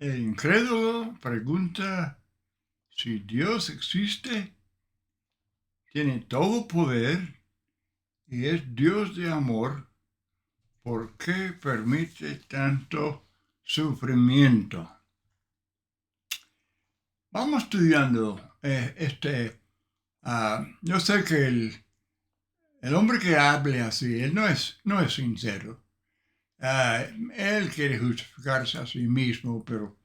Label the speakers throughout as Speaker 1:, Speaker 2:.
Speaker 1: El incrédulo pregunta si Dios existe, tiene todo poder y es Dios de amor. ¿Por qué permite tanto sufrimiento? Vamos estudiando yo sé que el hombre que hable así, él no es sincero. Él quiere justificarse a sí mismo, pero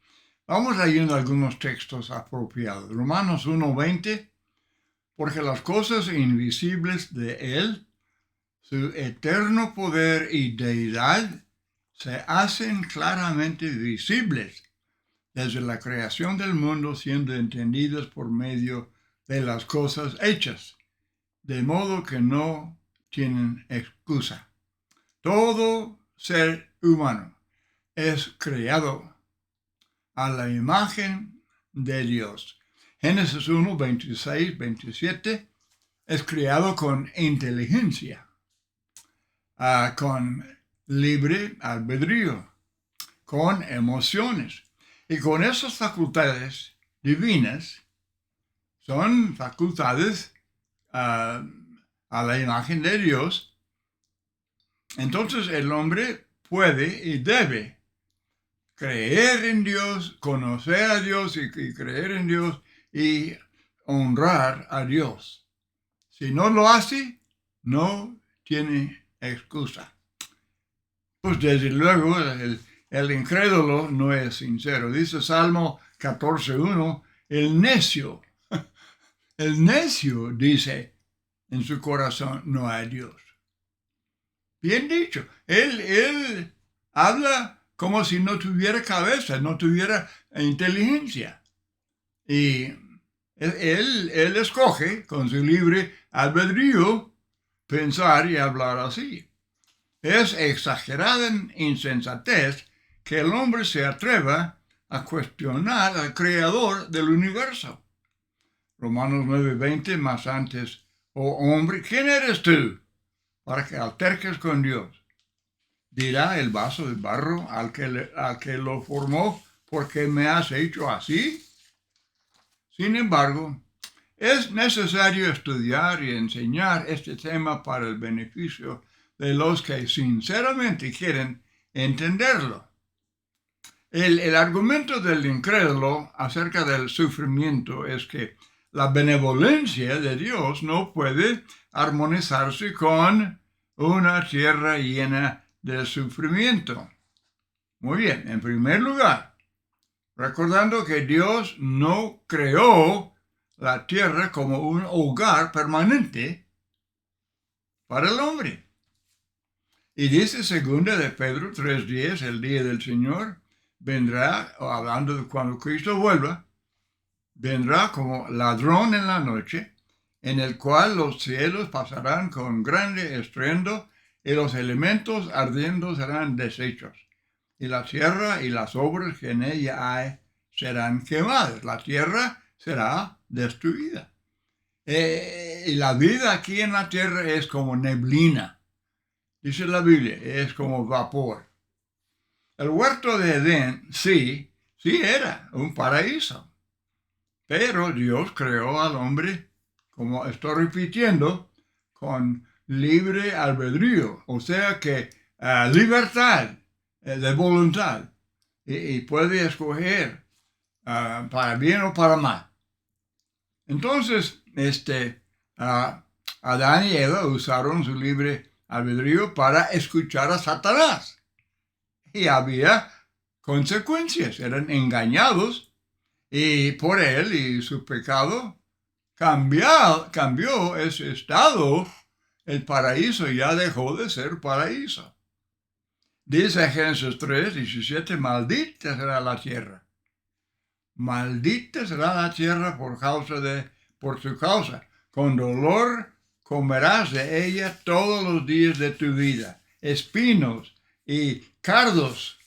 Speaker 1: vamos leyendo algunos textos apropiados. Romanos 1:20, porque las cosas invisibles de Él, su eterno poder y deidad, se hacen claramente visibles desde la creación del mundo, siendo entendidas por medio de las cosas hechas, de modo que no tienen excusa. Todo ser humano es creado a la imagen de Dios. Génesis 1:26-27 es creado con inteligencia, con libre albedrío, con emociones. Y con esas facultades divinas, son facultades a la imagen de Dios. Entonces el hombre puede y debe creer en Dios, conocer a Dios y creer en Dios y honrar a Dios. Si no lo hace, no tiene excusa. Pues desde luego el incrédulo no es sincero. Dice Salmo 14:1, el necio dice en su corazón, no hay Dios. Bien dicho, él habla como si no tuviera cabeza, no tuviera inteligencia. Y él escoge con su libre albedrío pensar y hablar así. Es exagerada insensatez que el hombre se atreva a cuestionar al creador del universo. Romanos 9:20, más antes, oh hombre, ¿quién eres tú para que alterques con Dios? Dirá el vaso de barro al que lo formó, ¿por qué me has hecho así? Sin embargo, es necesario estudiar y enseñar este tema para el beneficio de los que sinceramente quieren entenderlo. El argumento del incrédulo acerca del sufrimiento es que la benevolencia de Dios no puede armonizarse con una tierra llena de sufrimiento. Muy bien, en primer lugar, recordando que Dios no creó la tierra como un hogar permanente para el hombre. Y dice segunda de Pedro 3:10, el día del Señor vendrá, hablando de cuando Cristo vuelva, vendrá como ladrón en la noche, en el cual los cielos pasarán con grande estruendo y los elementos ardiendo serán deshechos, y la tierra y las obras que en ella hay serán quemadas. La tierra será destruida. Y la vida aquí en la tierra es como neblina. Dice la Biblia, es como vapor. El huerto de Edén, sí era un paraíso. Pero Dios creó al hombre, como estoy repitiendo, con libre albedrío, o sea que libertad de voluntad, y puede escoger para bien o para mal. Entonces, Adán y Eva usaron su libre albedrío para escuchar a Satanás. Y había consecuencias, eran engañados, y por él y su pecado cambió ese estado. El paraíso ya dejó de ser paraíso. Dice Génesis 3:17, maldita será la tierra. Maldita será la tierra por su causa. Con dolor comerás de ella todos los días de tu vida. Espinos y cardos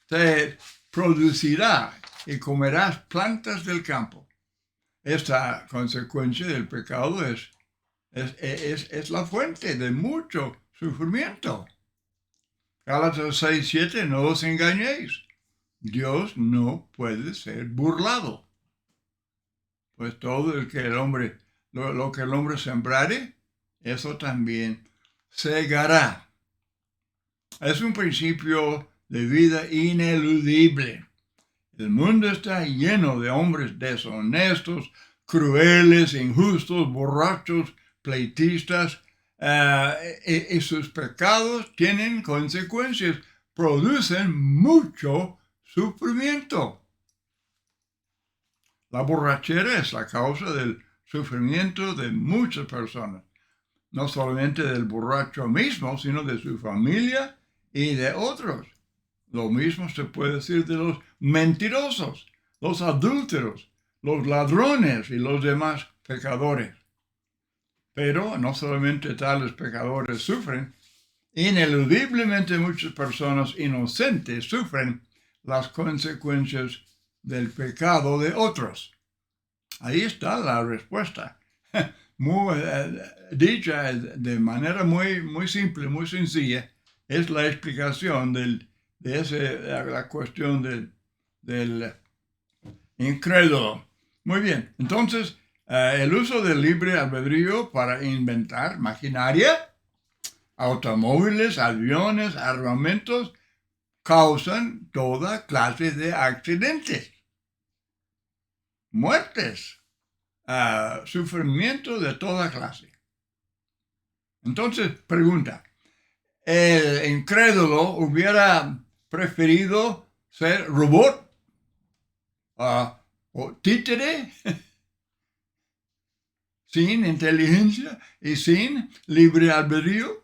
Speaker 1: te producirá y comerás plantas del campo. Esta consecuencia del pecado es la fuente de mucho sufrimiento. Gálatas 6:7, no os engañéis. Dios no puede ser burlado. Pues todo lo que el hombre sembrare, eso también segará. Es un principio de vida ineludible. El mundo está lleno de hombres deshonestos, crueles, injustos, borrachos, pleitistas, y sus pecados tienen consecuencias, producen mucho sufrimiento. La borrachera es la causa del sufrimiento de muchas personas, no solamente del borracho mismo, sino de su familia y de otros. Lo mismo se puede decir de los mentirosos, los adúlteros, los ladrones y los demás pecadores. Pero no solamente tales pecadores sufren, ineludiblemente muchas personas inocentes sufren las consecuencias del pecado de otros. Ahí está la respuesta, dicha de manera muy simple, muy sencilla. Es la explicación de la cuestión del incrédulo. Muy bien, entonces el uso del libre albedrío para inventar maquinaria, automóviles, aviones, armamentos, causan toda clase de accidentes, muertes, sufrimiento de toda clase. Entonces, pregunta, ¿el incrédulo hubiera preferido ser robot o títere sin inteligencia y sin libre albedrío?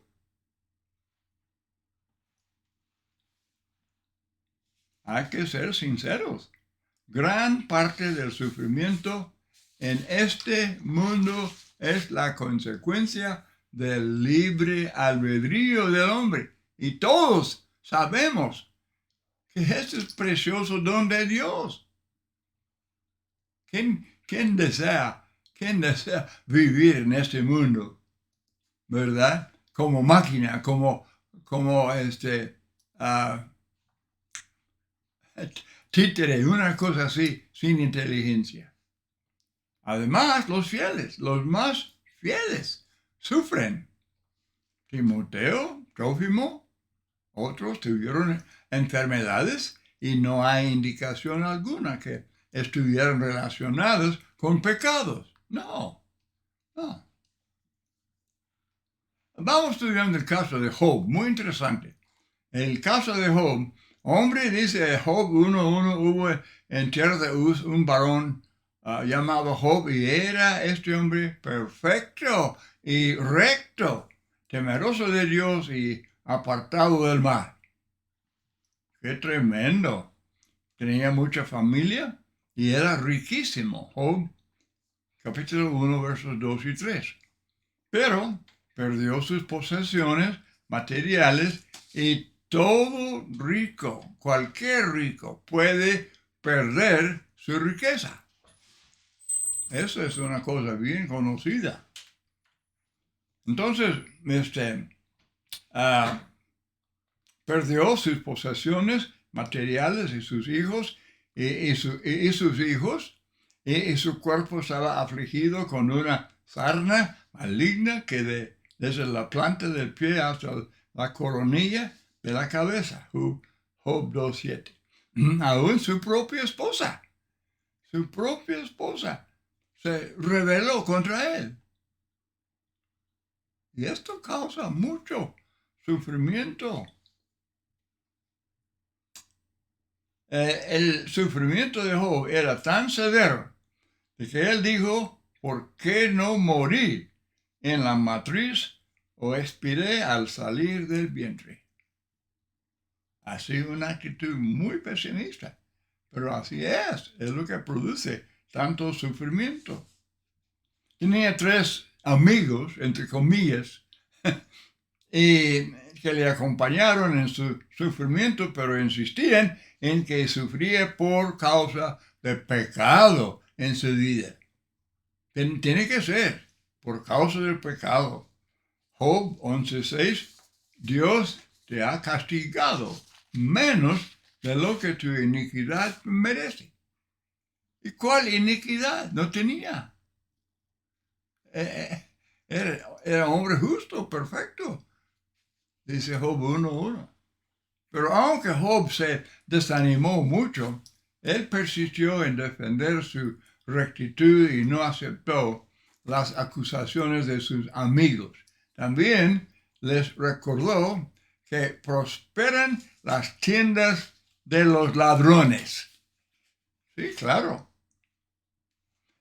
Speaker 1: Hay que ser sinceros. Gran parte del sufrimiento en este mundo es la consecuencia del libre albedrío del hombre. Y todos sabemos que este es precioso don de Dios. ¿Quién desea vivir en este mundo? ¿Verdad? Como máquina, como títere, una cosa así, sin inteligencia. Además, los más fieles, sufren. Timoteo, Trófimo, otros tuvieron enfermedades y no hay indicación alguna que estuvieran relacionados con pecados. No. Vamos estudiando el caso de Job, muy interesante. El caso de Job, hombre, dice Job 1:1, hubo en tierra de Uz un varón llamado Job, y era este hombre perfecto y recto, temeroso de Dios y apartado del mal. ¡Qué tremendo! Tenía mucha familia y era riquísimo. Job, capítulo 1, versos 2 y 3. Pero perdió sus posesiones materiales, y todo rico, cualquier rico, puede perder su riqueza. Eso es una cosa bien conocida. Entonces, perdió sus posesiones materiales y sus hijos, y su cuerpo estaba afligido con una sarna maligna que desde la planta del pie hasta la coronilla de la cabeza. Job 2:7. Aún su propia esposa se rebeló contra él. Y esto causa mucho sufrimiento. El sufrimiento de Job era tan severo de que él dijo: ¿por qué no morí en la matriz o expiré al salir del vientre? Así una actitud muy pesimista, pero así es lo que produce tanto sufrimiento. Tenía 3 amigos, entre comillas, y que le acompañaron en su sufrimiento, pero insistían en que sufría por causa de pecado en su vida. Tiene que ser por causa del pecado. Job 11:6, Dios te ha castigado menos de lo que tu iniquidad merece. ¿Y cuál iniquidad? No tenía. Era hombre justo, perfecto. Dice Job 1:1. Pero aunque Job se desanimó mucho, él persistió en defender su rectitud y no aceptó las acusaciones de sus amigos. También les recordó que prosperan las tiendas de los ladrones. Sí, claro.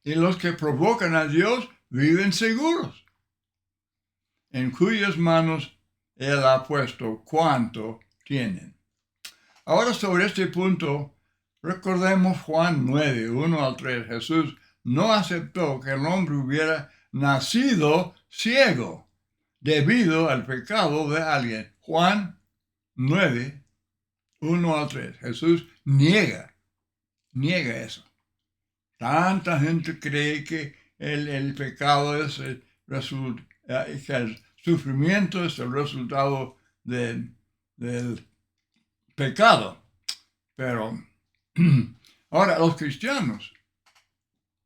Speaker 1: Y los que provocan a Dios viven seguros, en cuyas manos Él ha puesto cuanto tienen. Ahora sobre este punto, recordemos Juan 9:1-3. Jesús no aceptó que el hombre hubiera nacido ciego debido al pecado de alguien. Juan 9:1-3. Jesús niega eso. Tanta gente cree que el pecado es que el sufrimiento es el resultado del pecado. Pero ahora los cristianos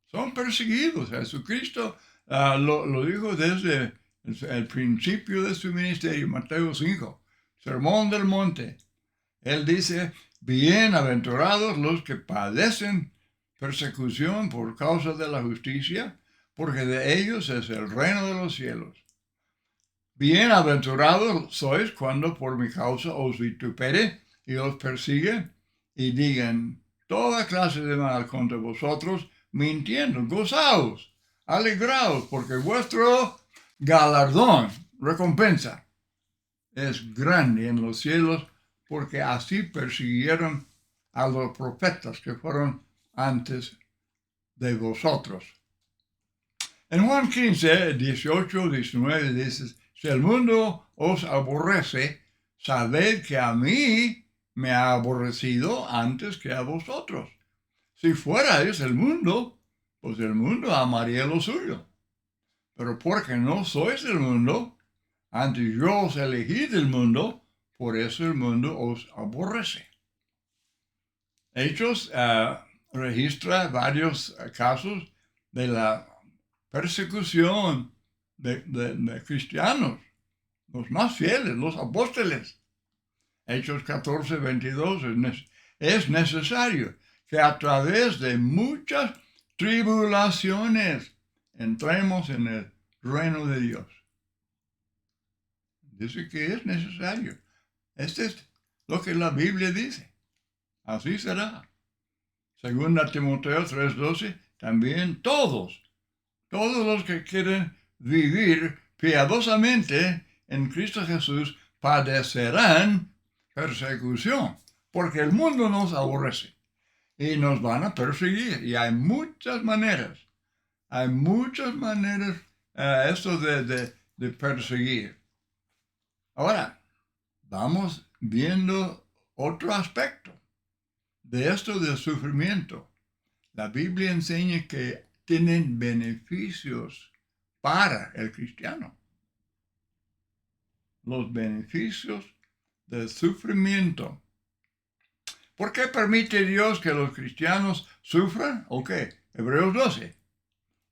Speaker 1: son perseguidos. Jesucristo lo dijo desde el principio de su ministerio, Mateo 5, Sermón del Monte. Él dice, bienaventurados los que padecen persecución por causa de la justicia, porque de ellos es el reino de los cielos. Bienaventurados sois cuando por mi causa os vituperen y os persiguen y digan toda clase de mal contra vosotros, mintiendo. Gozaos, alegraos, porque vuestro galardón, recompensa, es grande en los cielos, porque así persiguieron a los profetas que fueron antes de vosotros. En Juan 15, 18, 19 dice, si el mundo os aborrece, sabed que a mí me ha aborrecido antes que a vosotros. Si fuerais el mundo, pues el mundo amaría lo suyo. Pero porque no sois del mundo, antes yo os elegí del mundo, por eso el mundo os aborrece. Hechos registra varios casos de la persecución de cristianos, los más fieles, los apóstoles. Hechos 14:22 es necesario que a través de muchas tribulaciones entremos en el reino de Dios. Dice que es necesario. Este es lo que la Biblia dice. Así será. Segunda Timoteo 3:12, también todos los que quieren vivir piadosamente en Cristo Jesús padecerán persecución, porque el mundo nos aborrece y nos van a perseguir. Y hay muchas maneras esto de perseguir. Ahora, vamos viendo otro aspecto de esto del sufrimiento. La Biblia enseña que tienen beneficios para el cristiano. Los beneficios del sufrimiento. ¿Por qué permite Dios que los cristianos sufran? Ok, Hebreos 12,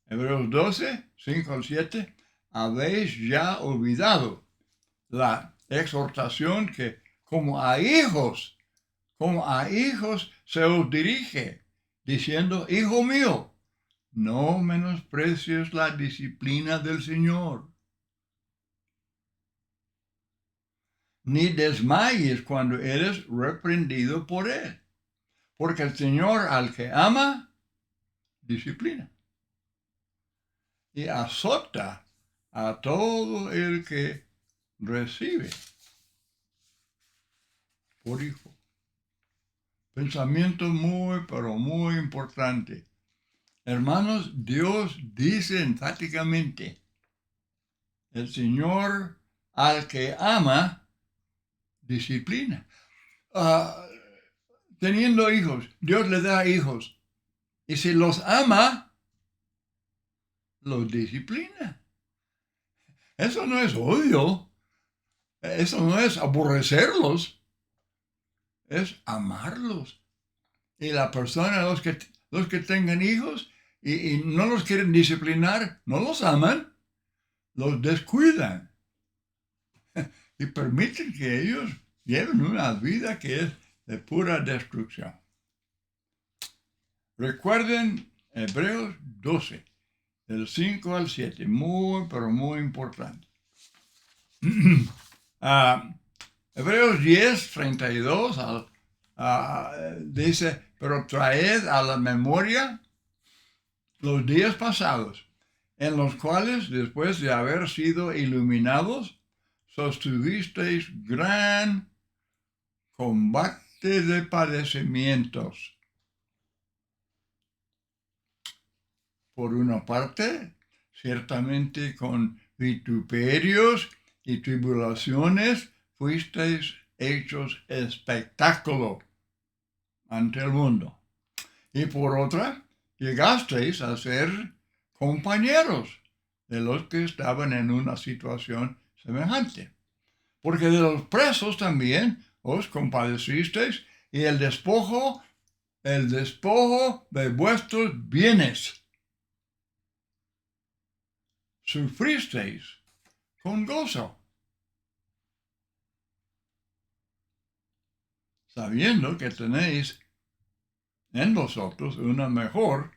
Speaker 1: 5-7, habéis ya olvidado la exhortación que como a hijos se os dirige, diciendo, hijo mío, no menosprecies la disciplina del Señor, ni desmayes cuando eres reprendido por Él, porque el Señor al que ama, disciplina y azota a todo el que recibe por hijo. Pensamiento pero muy importante. Hermanos, Dios dice enfáticamente, el Señor al que ama, disciplina. Teniendo hijos, Dios le da hijos. Y si los ama, los disciplina. Eso no es odio. Eso no es aborrecerlos. es amarlos. Y la persona, los que tengan hijos y no los quieren disciplinar, no los aman, los descuidan y permiten que ellos lleven una vida que es de pura destrucción. Recuerden Hebreos 12, del 5 al 7, muy, pero muy importante. Hebreos 10, 32 dice, pero traed a la memoria los días pasados, en los cuales, después de haber sido iluminados, sostuvisteis gran combate de padecimientos. Por una parte, ciertamente con vituperios y tribulaciones fuisteis hechos espectáculo ante el mundo. Y por otra, llegasteis a ser compañeros de los que estaban en una situación semejante. Porque de los presos también os compadecisteis y el despojo de vuestros bienes sufristeis con gozo, sabiendo que tenéis en vosotros una mejor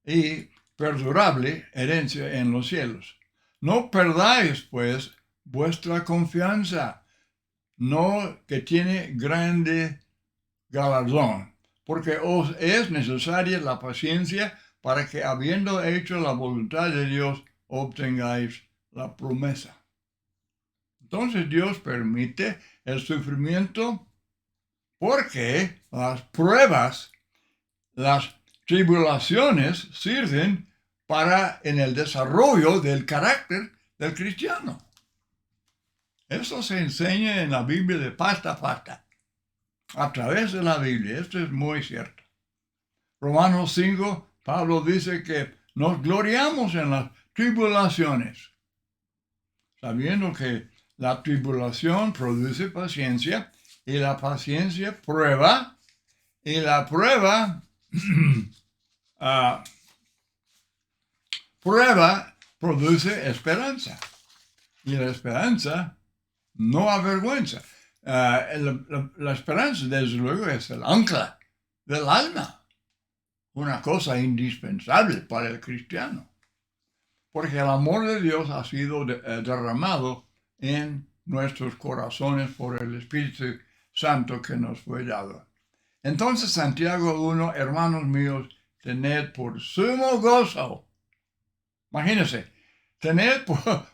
Speaker 1: y perdurable herencia en los cielos. No perdáis, pues, vuestra confianza, no que tiene grande galardón, porque os es necesaria la paciencia para que, habiendo hecho la voluntad de Dios, obtengáis la promesa. Entonces Dios permite el sufrimiento porque las pruebas, las tribulaciones sirven en el desarrollo del carácter del cristiano. Eso se enseña en la Biblia de pasta a pasta, a través de la Biblia. Esto es muy cierto. Romanos 5, Pablo dice que nos gloriamos en las tribulaciones, sabiendo que la tribulación produce paciencia, y la paciencia prueba, y la prueba produce esperanza, y la esperanza no avergüenza. La esperanza, desde luego, es el ancla del alma, una cosa indispensable para el cristiano, porque el amor de Dios ha sido derramado en nuestros corazones por el Espíritu Santo que nos fue dado. Entonces, Santiago 1, hermanos míos, tened por sumo gozo. Imagínense, tened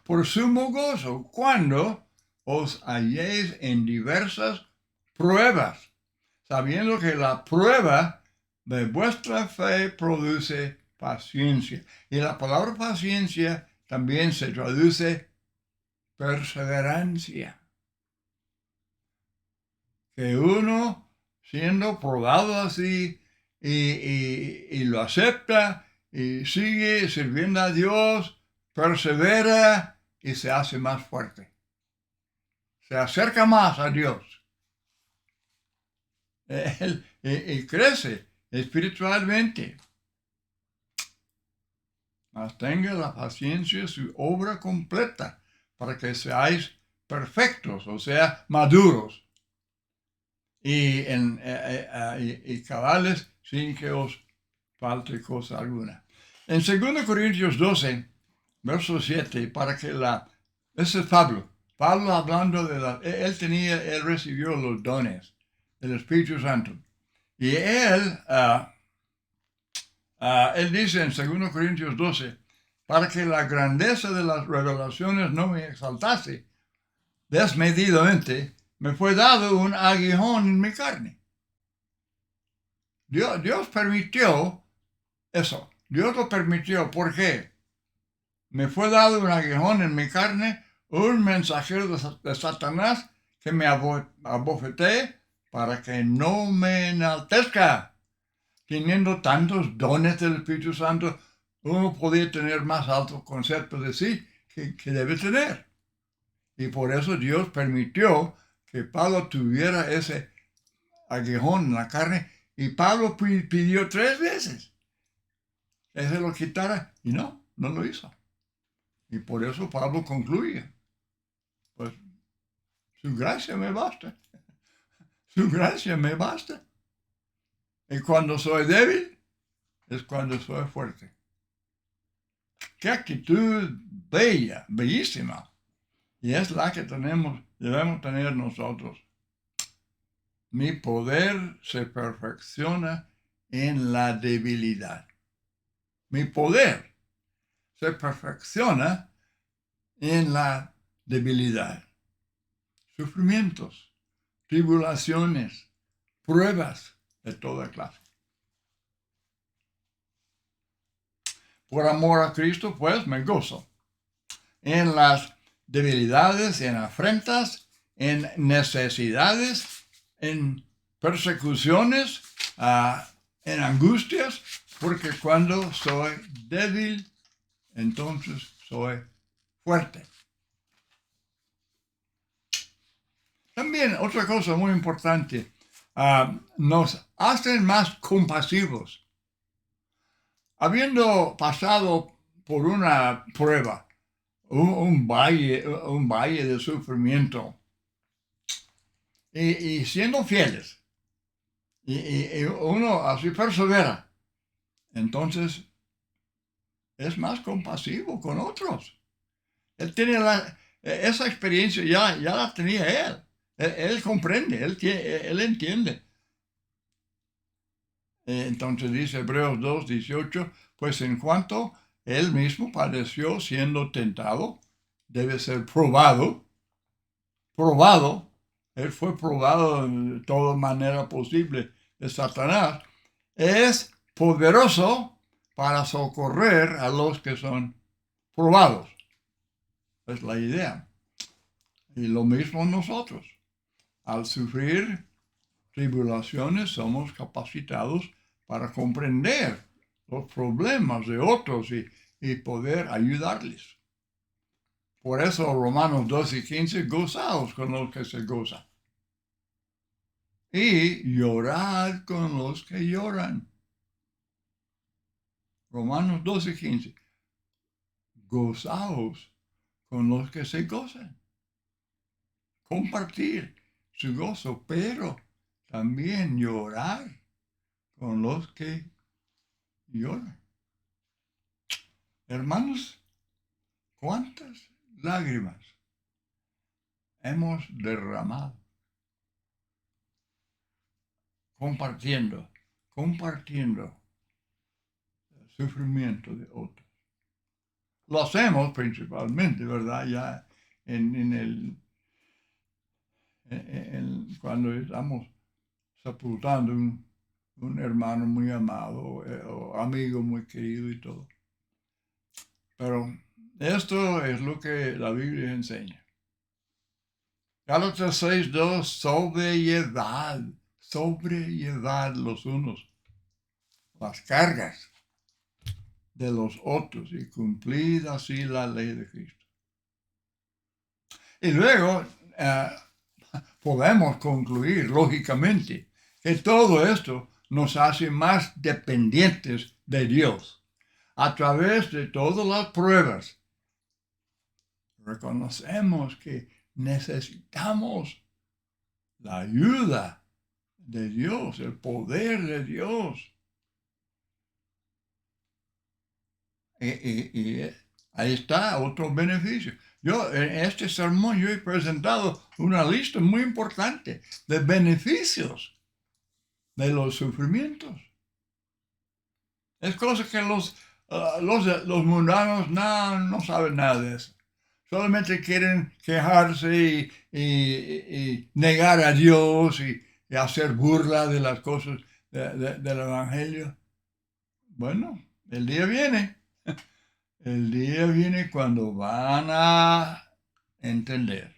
Speaker 1: por sumo gozo cuando os halléis en diversas pruebas, sabiendo que la prueba de vuestra fe produce paciencia. Y la palabra paciencia también se traduce perseverancia. Que uno, siendo probado así, y lo acepta, y sigue sirviendo a Dios, persevera y se hace más fuerte. Se acerca más a Dios. Y crece espiritualmente. Mas tenga la paciencia su obra completa para que seáis perfectos, o sea, maduros y cabales sin que os falte cosa alguna. En 2 Corintios 12, verso 7, ese es Pablo hablando él recibió los dones del Espíritu Santo. Y él dice en 2 Corintios 12, para que la grandeza de las revelaciones no me exaltase desmedidamente, me fue dado un aguijón en mi carne. Dios permitió eso. Dios lo permitió. ¿Por qué? Me fue dado un aguijón en mi carne, un mensajero de Satanás que me abofeté para que no me enaltezca. Teniendo tantos dones del Espíritu Santo, uno podía tener más alto concepto de sí que debe tener. Y por eso Dios permitió que Pablo tuviera ese aguijón en la carne, y Pablo pidió 3 veces que se lo quitara, y no lo hizo. Y por eso Pablo concluye, pues su gracia me basta, su gracia me basta. Y cuando soy débil, es cuando soy fuerte. Qué actitud bella, bellísima. Y es la que debemos tener nosotros. Mi poder se perfecciona en la debilidad. Mi poder se perfecciona en la debilidad. Sufrimientos, tribulaciones, pruebas de toda clase. Por amor a Cristo, pues, me gozo en las debilidades, en afrentas, en necesidades, en persecuciones, en angustias, porque cuando soy débil, entonces soy fuerte. También otra cosa muy importante, nos hacen más compasivos. Habiendo pasado por una prueba, un valle de sufrimiento, y siendo fieles, y uno así persevera, entonces es más compasivo con otros. Él tiene esa experiencia, ya la tenía él. Él comprende, él entiende. Entonces dice Hebreos 2:18, pues en cuanto él mismo padeció siendo tentado, debe ser probado. Él fue probado de toda manera posible de Satanás. Es poderoso para socorrer a los que son probados. Es la idea. Y lo mismo nosotros. Al sufrir tribulaciones somos capacitados para comprender los problemas de otros y poder ayudarles. Por eso Romanos 12:15, gozaos con los que se gozan. Y llorad con los que lloran. Romanos 12:15, gozaos con los que se gozan. Compartir su gozo, pero también llorar con los que lloran. Hermanos, ¿cuántas lágrimas hemos derramado compartiendo el sufrimiento de otros? Lo hacemos principalmente, ¿verdad? Ya cuando estamos sepultando un hermano muy amado o amigo muy querido y todo. Pero esto es lo que la Biblia enseña. Gálatas 6:2, sobrellevad los unos las cargas de los otros y cumplid así la ley de Cristo. Y luego podemos concluir lógicamente que todo esto nos hace más dependientes de Dios. A través de todas las pruebas, reconocemos que necesitamos la ayuda de Dios, el poder de Dios. Y ahí está otro beneficio. Yo en este sermón he presentado una lista muy importante de beneficios de los sufrimientos. Es cosa que los mundanos no saben nada de eso. Solamente quieren quejarse y negar a Dios y hacer burla de las cosas del Evangelio. Bueno, el día viene. El día viene cuando van a entender.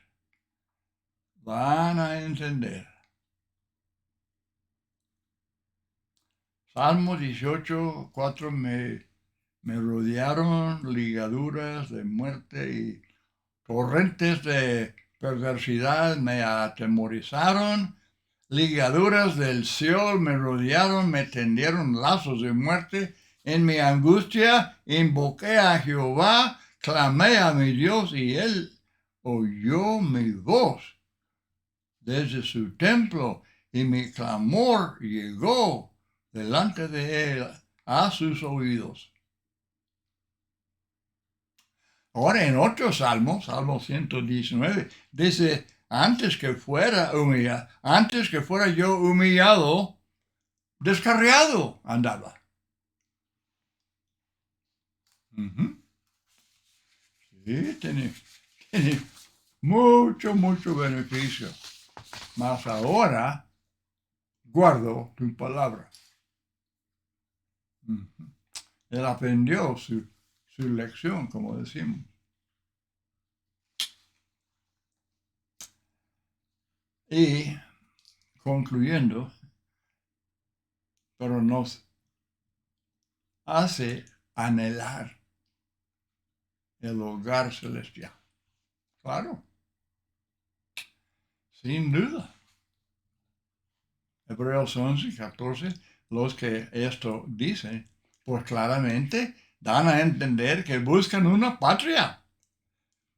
Speaker 1: Van a entender. Salmo 18:4 me rodearon ligaduras de muerte y torrentes de perversidad me atemorizaron. ligaduras del Seol me rodearon, me tendieron lazos de muerte. En mi angustia invoqué a Jehová, clamé a mi Dios y él oyó mi voz desde su templo y mi clamor llegó delante de él a sus oídos. Ahora en otro salmo, Salmo 119, dice, antes que fuera yo humillado, descarriado andaba. Sí, tiene mucho beneficio. Mas ahora guardo tu palabra. Él aprendió su lección, como decimos. Y concluyendo, pero nos hace anhelar el hogar celestial. Claro, sin duda. Hebreos 11:14, los que esto dicen, pues claramente dan a entender que buscan una patria.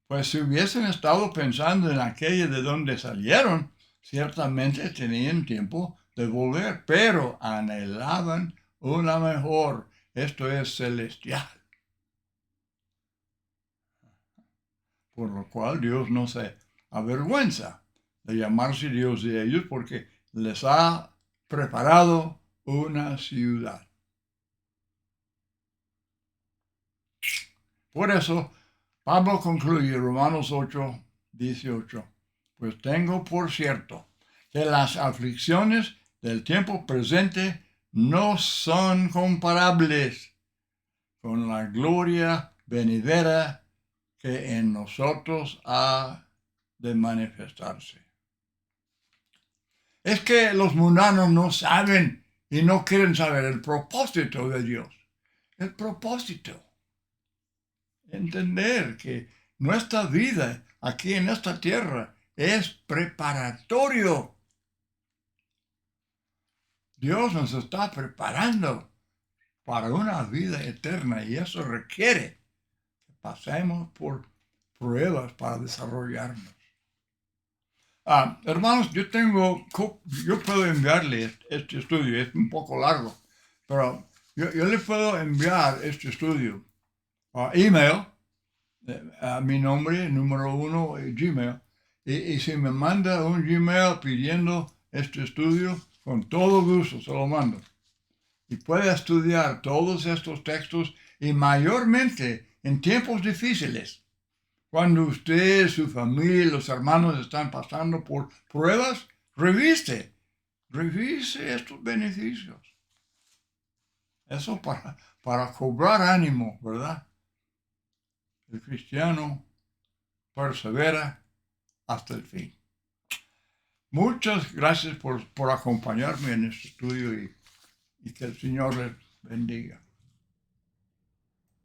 Speaker 1: Pues si hubiesen estado pensando en aquella de donde salieron, ciertamente tenían tiempo de volver, pero anhelaban una mejor, esto es celestial. Por lo cual Dios no se avergüenza de llamarse Dios de ellos porque les ha preparado una ciudad. Por eso, Pablo concluye Romanos 8:18. Pues tengo por cierto que las aflicciones del tiempo presente no son comparables con la gloria venidera que en nosotros ha de manifestarse. Es que los mundanos no saben y no quieren saber el propósito de Dios. El propósito. Entender que nuestra vida aquí en esta tierra es preparatorio. Dios nos está preparando para una vida eterna y eso requiere que pasemos por pruebas para desarrollarnos. Hermanos, yo puedo enviarle este estudio, es un poco largo, pero yo le puedo enviar este estudio a email, a mi nombre, número 1, Gmail, y si me manda un Gmail pidiendo este estudio, con todo gusto se lo mando. Y puede estudiar todos estos textos y mayormente en tiempos difíciles. Cuando usted, su familia, los hermanos están pasando por pruebas, revise estos beneficios. Eso para cobrar ánimo, ¿verdad? El cristiano persevera hasta el fin. Muchas gracias por acompañarme en este estudio y que el Señor les bendiga.